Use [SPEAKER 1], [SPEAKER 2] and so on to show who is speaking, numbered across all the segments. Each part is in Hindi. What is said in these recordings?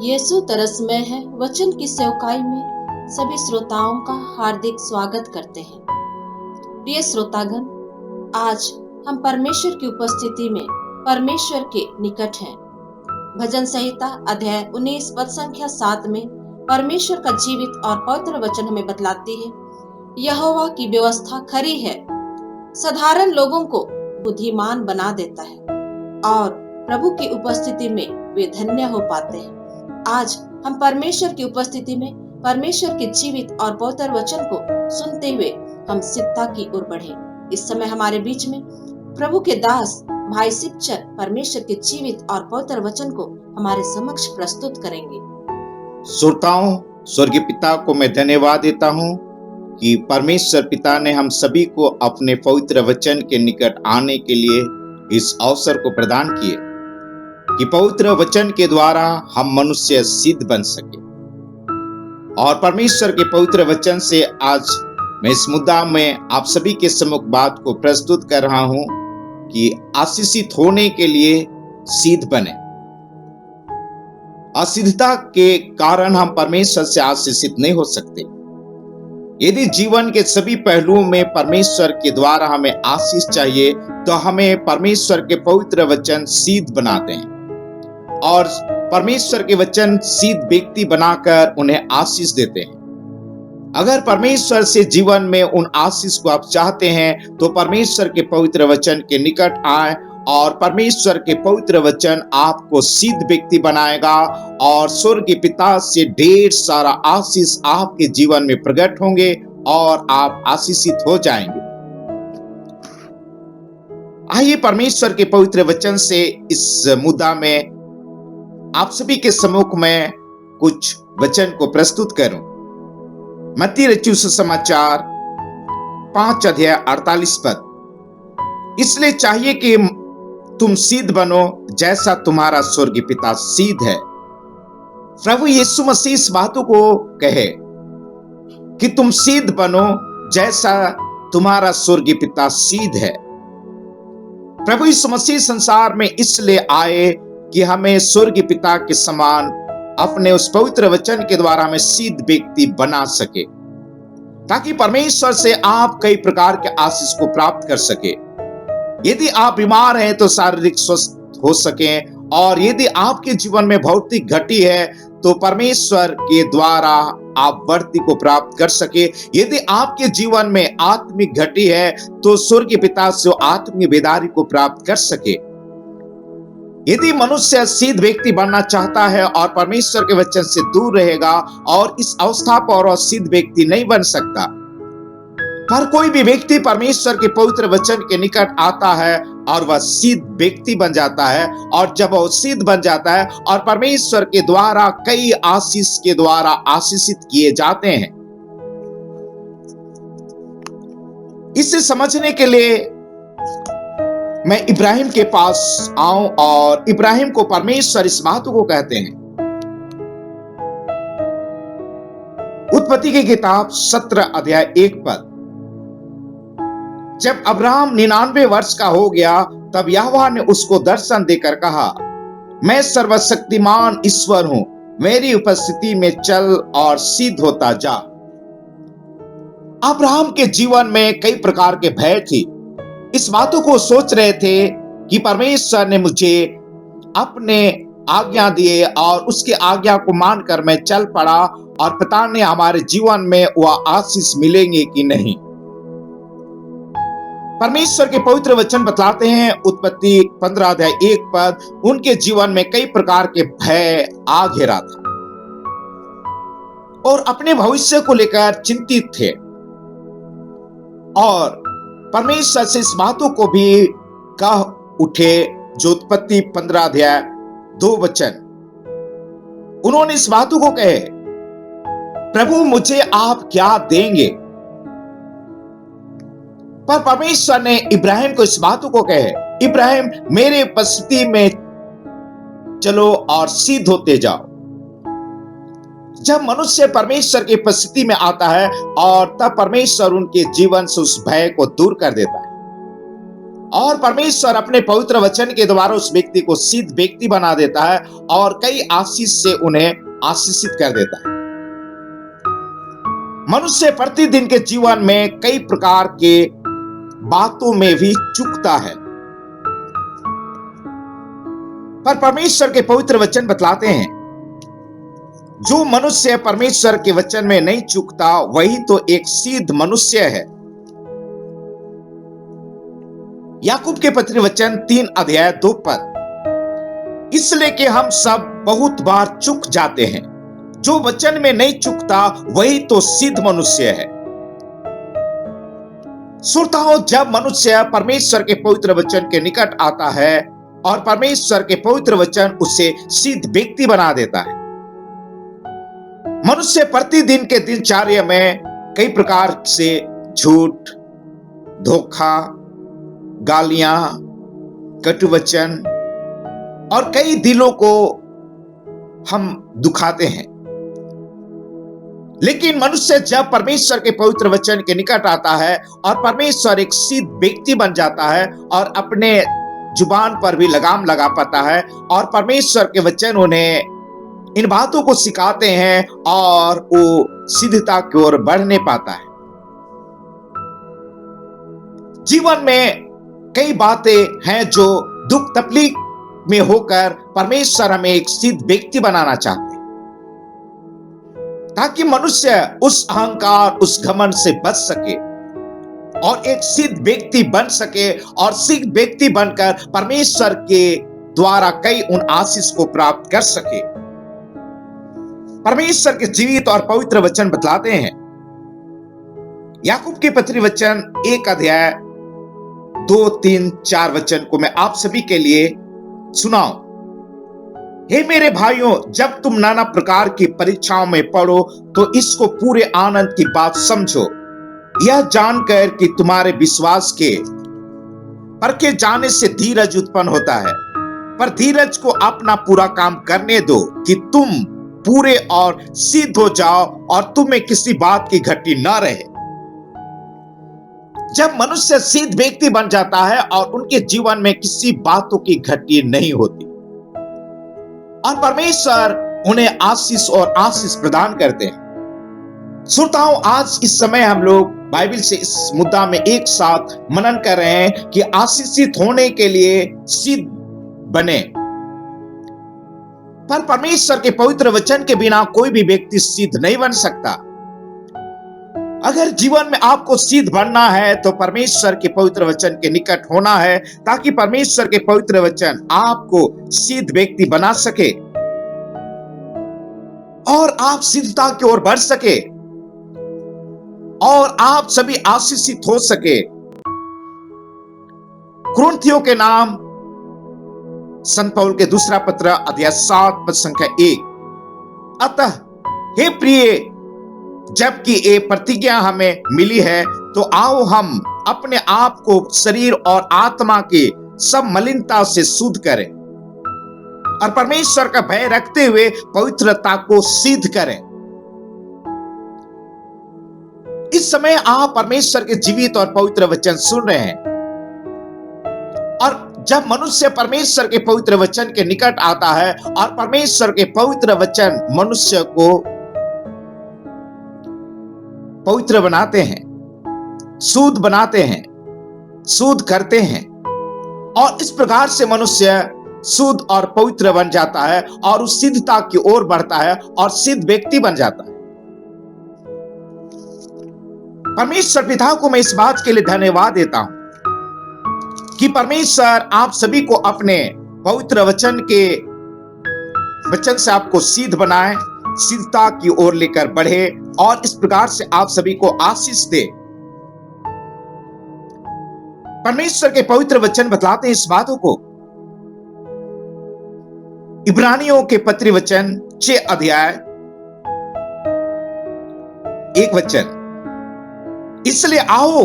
[SPEAKER 1] यीशु तरसमय है वचन की सेवकाई में सभी श्रोताओं का हार्दिक स्वागत करते हैं। प्रिय श्रोतागण, आज हम परमेश्वर की उपस्थिति में परमेश्वर के निकट हैं। भजन संहिता अध्याय 19 पद संख्या 7 में परमेश्वर का जीवित और पवित्र वचन हमें बतलाती है, यहोवा की व्यवस्था खरी है, साधारण लोगों को बुद्धिमान बना देता है और प्रभु की उपस्थिति में वे धन्य हो पाते हैं। आज हम परमेश्वर की उपस्थिति में परमेश्वर के जीवित और पवित्र वचन को सुनते हुए हम सिद्धता की ओर बढ़े। इस समय हमारे बीच में प्रभु के दास भाई शिवचर परमेश्वर के जीवित और पवित्र वचन को हमारे समक्ष प्रस्तुत करेंगे।
[SPEAKER 2] श्रोताओं, स्वर्गीय पिता को मैं धन्यवाद देता हूँ कि परमेश्वर पिता ने हम सभी को अपने पवित्र वचन के निकट आने के लिए इस अवसर को प्रदान किए कि पवित्र वचन के द्वारा हम मनुष्य सिद्ध बन सके। और परमेश्वर के पवित्र वचन से आज मैं इस मुद्दा में आप सभी के सम्मुख बात को प्रस्तुत कर रहा हूं कि आशीषित होने के लिए सिद्ध बने। असिद्धता के कारण हम परमेश्वर से आशीषित नहीं हो सकते। यदि जीवन के सभी पहलुओं में परमेश्वर के द्वारा हमें आशीष चाहिए तो हमें परमेश्वर के पवित्र वचन सिद्ध बनाते हैं और परमेश्वर के वचन सिद्ध व्यक्ति बनाकर उन्हें आशीष देते हैं। अगर परमेश्वर से जीवन में उन आशीष को आप चाहते हैं तो परमेश्वर के पवित्र वचन के निकट आए और परमेश्वर के पवित्र वचन आपको सिद्ध व्यक्ति बनाएगा और स्वर्ग के पिता से ढेर सारा आशीष आपके जीवन में प्रकट होंगे और आप आशीषित हो जाएंगे। आइए परमेश्वर के पवित्र वचन से इस मुद्दा में आप सभी के सम्मुख में कुछ वचन को प्रस्तुत करूं। मत्ती रचित सुसमाचार 5 अध्याय 48 पद। इसलिए चाहिए कि तुम सिद्ध बनो जैसा तुम्हारा स्वर्गीय पिता सिद्ध है। प्रभु यीशु मसीह इस बातों को कहे कि तुम सिद्ध बनो जैसा तुम्हारा स्वर्गीय पिता सिद्ध है। प्रभु यीशु मसीह संसार में इसलिए आए कि हमें स्वर्गीय पिता के समान अपने उस पवित्र वचन के द्वारा हमें सिद्ध व्यक्ति बना सके, ताकि परमेश्वर से आप कई प्रकार के आशीष को प्राप्त कर सके। यदि आप बीमार हैं तो शारीरिक स्वस्थ हो सके, और यदि आपके जीवन में भौतिक घटी है तो परमेश्वर के द्वारा आप बढ़ती को प्राप्त कर सके। यदि आपके जीवन में आत्मिक घटी है तो स्वर्गीय पिता से आत्मिक बेदारी को प्राप्त कर सके। यदि मनुष्य सिद्ध व्यक्ति बनना चाहता है और परमेश्वर के वचन से दूर रहेगा और इस अवस्था पर वह सिद्ध व्यक्ति नहीं बन सकता। पर कोई भी व्यक्ति परमेश्वर के पवित्र वचन के निकट आता है और वह सिद्ध व्यक्ति बन जाता है, और जब वह सिद्ध बन जाता है और परमेश्वर के द्वारा कई आशीष के द्वारा आशीषित किए जाते हैं। इसे समझने के लिए मैं इब्राहिम के पास आऊं, और इब्राहिम को परमेश्वर इस बातों को कहते हैं। उत्पत्ति की किताब 17 अध्याय 1 पद। जब अब्राहम 99 वर्ष का हो गया तब यहोवा ने उसको दर्शन देकर कहा, मैं सर्वशक्तिमान ईश्वर हूं, मेरी उपस्थिति में चल और सिद्ध होता जा। अब्राहम के जीवन में कई प्रकार के भय थे। इस बातों को सोच रहे थे कि परमेश्वर ने मुझे अपने आज्ञा दिए और उसके आज्ञा को मानकर मैं चल पड़ा, और पता नहीं हमारे जीवन में वह आशीष मिलेंगे कि नहीं। परमेश्वर के पवित्र वचन बताते हैं, उत्पत्ति 15 अध्याय 1 पद, उनके जीवन में कई प्रकार के भय आ घेरा था और अपने भविष्य को लेकर चिंतित थे, और परमेश्वर से इस बातों को भी कह उठे जो उत्पत्ति 15 अध्याय 2 वचन। उन्होंने इस बातों को कहे, प्रभु मुझे आप क्या देंगे? पर परमेश्वर ने इब्राहिम को इस बातों को कहे, इब्राहिम मेरे उपस्थिति में चलो और सिद्ध होते जाओ। जब मनुष्य परमेश्वर की उपस्थिति में आता है और तब परमेश्वर उनके जीवन से उस भय को दूर कर देता है। और परमेश्वर अपने पवित्र वचन के द्वारा उस व्यक्ति को सिद्ध व्यक्ति बना देता है और कई आशीष से उन्हें आशीषित कर देता है। मनुष्य प्रतिदिन के जीवन में कई प्रकार के बातों में भी चूकता है, पर परमेश्वर के पवित्र वचन बतलाते हैं जो मनुष्य परमेश्वर के वचन में नहीं चूकता वही तो एक सिद्ध मनुष्य है। याकूब के पत्री वचन 3 अध्याय 2 पद, इसलिए कि हम सब बहुत बार चूक जाते हैं, जो वचन में नहीं चूकता वही तो सिद्ध मनुष्य है। श्रोताओ, जब मनुष्य परमेश्वर के पवित्र वचन के निकट आता है और परमेश्वर के पवित्र वचन उसे सिद्ध व्यक्ति बना देता है। मनुष्य प्रतिदिन के दिनचर्या में कई प्रकार से झूठ, धोखा, गालियां, कटु वचन और कई दिलों को हम दुखाते हैं। लेकिन मनुष्य जब परमेश्वर के पवित्र वचन के निकट आता है और परमेश्वर एक सिद्ध व्यक्ति बन जाता है और अपने जुबान पर भी लगाम लगा पाता है और परमेश्वर के वचन उन्हें इन बातों को सिखाते हैं और वो सिद्धता की ओर बढ़ने पाता है। जीवन में कई बातें हैं जो दुख तकलीफ में होकर परमेश्वर हमें एक सिद्ध व्यक्ति बनाना चाहते हैं, ताकि मनुष्य उस अहंकार, उस घमंड से बच सके और एक सिद्ध व्यक्ति बन सके और सिद्ध व्यक्ति बनकर परमेश्वर के द्वारा कई उन आशीष को प्राप्त कर सके। परमेश्वर के जीवित और पवित्र वचन बतलाते हैं। याकूब के पत्री वचन 1 अध्याय 2, 3, 4 वचन को मैं आप सभी के लिए सुनाऊं। हे मेरे भाइयों, जब तुम नाना प्रकार की परीक्षाओं में पड़ो तो इसको पूरे आनंद की बात समझो, यह जानकर कि तुम्हारे विश्वास के परखे जाने से धीरज उत्पन्न होता है। पर धीरज को अपना पूरा काम करने दो कि तुम पूरे और सिद्ध हो जाओ और तुम्हें किसी बात की घटी न रहे। जब मनुष्य सिद्ध व्यक्ति बन जाता है और उनके जीवन में किसी बातों की घटी नहीं होती और परमेश्वर उन्हें आशीष और आशीष प्रदान करते हैं। श्रोताओं, आज इस समय हम लोग बाइबल से इस मुद्दा में एक साथ मनन कर रहे हैं कि आशीषित होने के लिए सिद्ध बने। पर परमेश्वर के पवित्र वचन के बिना कोई भी व्यक्ति सिद्ध नहीं बन सकता। अगर जीवन में आपको सिद्ध बनना है तो परमेश्वर के पवित्र वचन के निकट होना है, ताकि परमेश्वर के पवित्र वचन आपको सिद्ध व्यक्ति बना सके और आप सिद्धता की ओर बढ़ सके और आप सभी आशीषित हो सके। कुरिन्थियों के नाम संत पौल के दूसरा पत्र अध्याय 7 पद संख्या 1, अतः हे प्रिय, जबकि ये प्रतिज्ञा हमें मिली है तो आओ हम अपने आप को शरीर और आत्मा के सब मलिनता से शुद्ध करें और परमेश्वर का भय रखते हुए पवित्रता को सिद्ध करें। इस समय आप परमेश्वर के जीवित और पवित्र वचन सुन रहे हैं और जब मनुष्य परमेश्वर के पवित्र वचन के निकट आता है और परमेश्वर के पवित्र वचन मनुष्य को पवित्र बनाते हैं, शुद्ध बनाते हैं, शुद्ध करते हैं और इस प्रकार से मनुष्य शुद्ध और पवित्र बन जाता है और उस सिद्धता की ओर बढ़ता है और सिद्ध व्यक्ति बन जाता है। परमेश्वर पिता को मैं इस बात के लिए धन्यवाद देता हूं कि परमेश्वर आप सभी को अपने पवित्र वचन से आपको सिद्ध बनाए, सिद्धता की ओर लेकर बढ़े और इस प्रकार से आप सभी को आशीष दे। परमेश्वर के पवित्र वचन बतलाते हैं इस बातों को। इब्रानियों के पत्री वचन 6 अध्याय 1 वचन, इसलिए आओ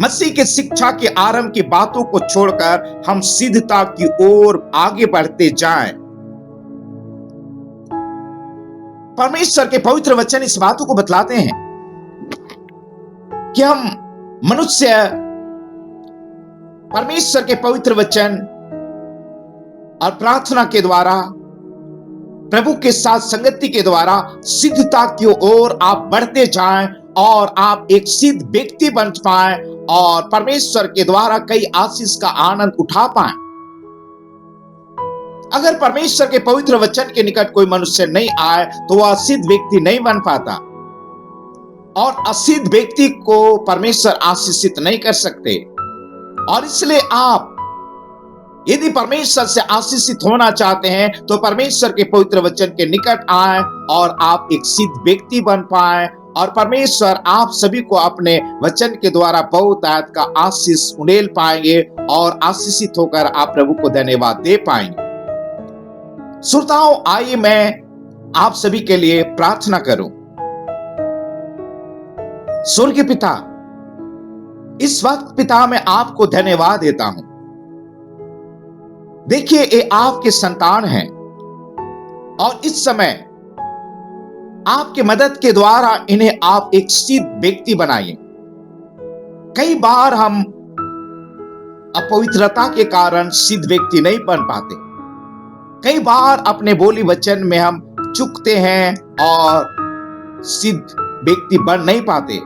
[SPEAKER 2] मसीह के शिक्षा के आरंभ की बातों को छोड़कर हम सिद्धता की ओर आगे बढ़ते जाएं। परमेश्वर के पवित्र वचन इस बातों को बतलाते हैं कि हम मनुष्य परमेश्वर के पवित्र वचन और प्रार्थना के द्वारा, प्रभु के साथ संगति के द्वारा सिद्धता की ओर आप बढ़ते जाएं और आप एक सिद्ध व्यक्ति बन पाएं और परमेश्वर के द्वारा कई आशीष का आनंद उठा पाएं। अगर परमेश्वर के पवित्र वचन के निकट कोई मनुष्य नहीं आए तो वह सिद्ध व्यक्ति नहीं बन पाता, और असिद्ध व्यक्ति को परमेश्वर आशीषित नहीं कर सकते। और इसलिए आप यदि परमेश्वर से आशीषित होना चाहते हैं तो परमेश्वर के पवित्र वचन के निकट आए और आप एक सिद्ध व्यक्ति बन पाए, और परमेश्वर आप सभी को अपने वचन के द्वारा बहुतायत का आशीष उड़ेल पाएंगे और आशीषित होकर आप प्रभु को धन्यवाद दे पाएंगे। श्रोताओं, आइए मैं आप सभी के लिए प्रार्थना करूं। स्वर्गीय पिता, इस वक्त पिता मैं आपको धन्यवाद देता हूं। देखिए, ये आपके संतान हैं और इस समय आपके मदद के द्वारा इन्हें आप एक सिद्ध व्यक्ति बनाइए। कई बार हम अपवित्रता के कारण सिद्ध व्यक्ति नहीं बन पाते। कई बार अपने बोली वचन में हम चूकते हैं और सिद्ध व्यक्ति बन नहीं पाते।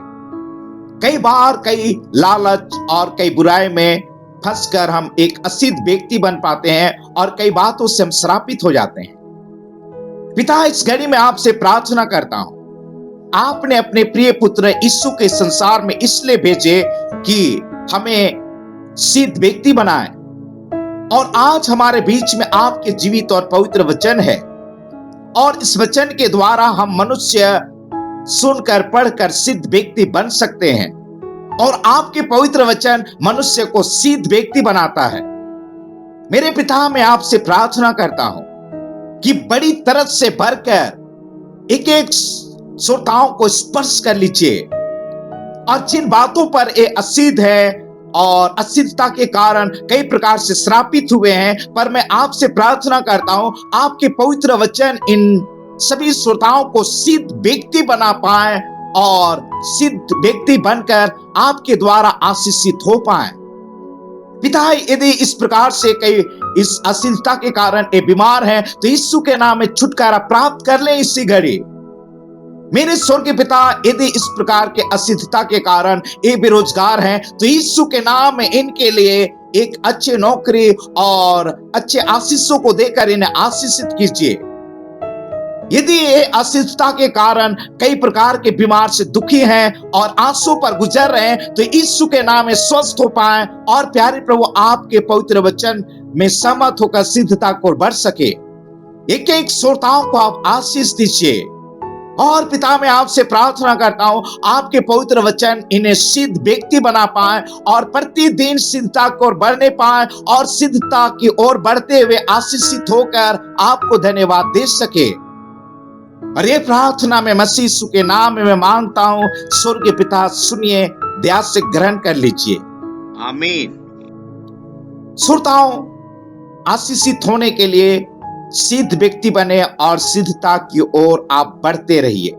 [SPEAKER 2] कई बार कई लालच और कई बुराई में फंसकर हम एक असिद्ध व्यक्ति बन पाते हैं और कई बातों से हम श्रापित हो जाते हैं। पिता, इस घड़ी में आपसे प्रार्थना करता हूं, आपने अपने प्रिय पुत्र यीशु के संसार में इसलिए भेजे कि हमें सिद्ध व्यक्ति बनाए, और आज हमारे बीच में आपके जीवित और पवित्र वचन है, और इस वचन के द्वारा हम मनुष्य सुनकर पढ़कर सिद्ध व्यक्ति बन सकते हैं, और आपके पवित्र वचन मनुष्य को सिद्ध व्यक्ति बनाता है। मेरे पिता, मैं आपसे प्रार्थना करता हूं कि बड़ी तरह से भरकर एक एक श्रोताओं को स्पर्श कर लीजिए, और जिन बातों पर ये असिद्ध है और असिद्धता के कारण कई प्रकार से श्रापित हुए हैं, पर मैं आपसे प्रार्थना करता हूं आपके पवित्र वचन इन सभी श्रोताओं को सिद्ध व्यक्ति बना पाए और सिद्ध व्यक्ति बनकर आपके द्वारा आशीषित हो पाए। पिता, यदि इस प्रकार से कई इस असिद्धता के कारण ये बीमार हैं तो यीशु के नाम में छुटकारा प्राप्त कर ले इसी घड़ी। मेरे स्वर्गीय पिता, यदि इस प्रकार के असिद्धता के कारण ये बेरोजगार हैं तो यीशु के नाम में इनके लिए एक अच्छी नौकरी और अच्छे आशीषों को देकर इन्हें आशीषित कीजिए। यदि ये असिद्धता के कारण कई प्रकार के बीमार से दुखी हैं और आंसू पर गुजर रहे हैं तो यीशु के नाम में स्वस्थ हो पाए, और प्यारे प्रभु आपके पवित्र वचन में सहमत होकर सिद्धता को बढ़ सके। एक एक श्रोताओं को आप आशीष दीजिए, और पिता, मैं आपसे प्रार्थना करता हूं आपके पवित्र वचन इन्हें सिद्ध व्यक्ति बना पाए और प्रतिदिन सिद्धता की ओर बढ़ने पाए, और सिद्धता की ओर बढ़ते हुए आशीषित होकर आपको धन्यवाद दे सके। और ये प्रार्थना में मसीह यीशु के नाम में मैं मांगता हूं। स्वर्गीय पिता, सुनिए, दया से ग्रहण कर लीजिए, आमीन। श्रोताओं, आशीषित होने के लिए सिद्ध व्यक्ति बने और सिद्धता की ओर आप बढ़ते रहिए।